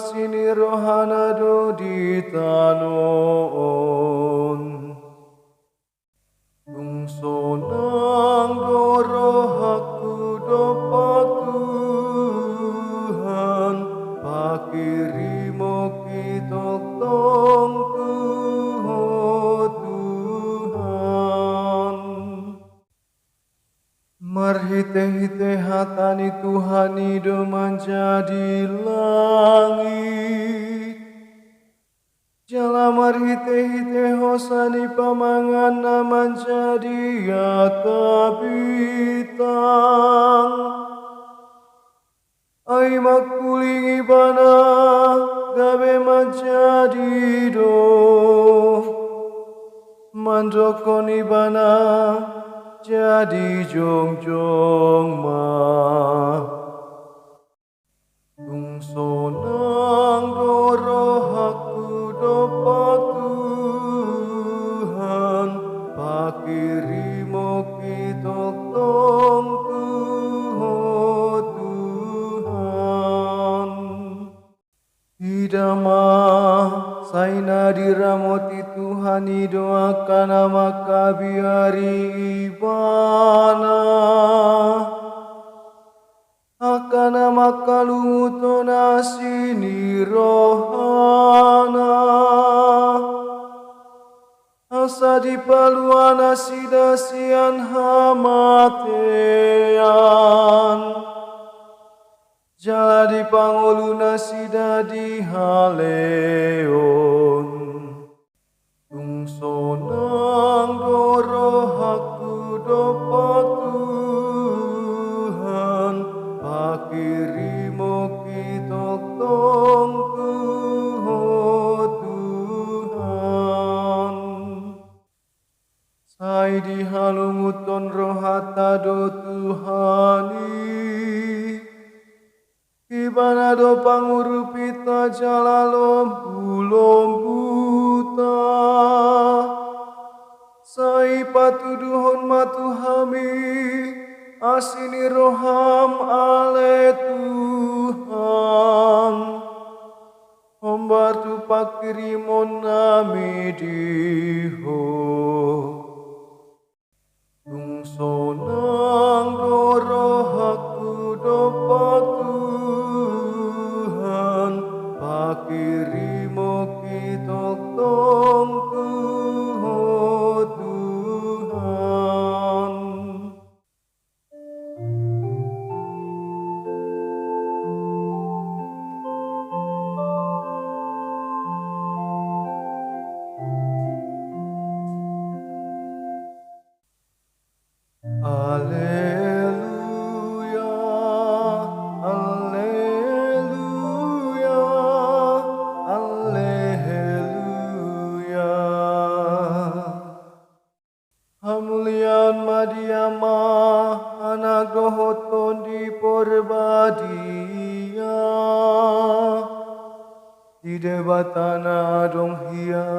asini rohana do ditanon. Tungsonang do rohaku do Tuhan, pakirimo kitok tongku Tuhan. Marhite-hite hatani Tuhan itu menjadi langit. Jala marhite-hite hosani pamangana menjadi akabitang. Ai makulingi bana gabe menjadi do. Mandokoni bana jadi jongjong ma. Tungsonang do rohaku do Tuhan, pakirimo kitok tongku Tuhan. Idama saina diramoti Tuhan doakan nama kabiari ibana. Akana makalumuton asini rohana. Asa dipaluan asidasian hamatean. Jala dipangoluna sida dihaleon. Tungsonang do rohaku do Tuhan, pakirimo kitok tongku Tuhan. Sai dihalunguton rohata do Tuhani, ibana do pangurupita jala lombu-lombuta. Sai patuduhon matuhami asini roham ale Tuhan. Ombartu pakirimon nami diho. Tungsonang do rohaku do Tuhan, pakirimo kitok tongku Tuhan. Alleluia, alleluia, alleluia. Hamulian Madiama, anak dohoton di porbadia. Di debatana dong hia,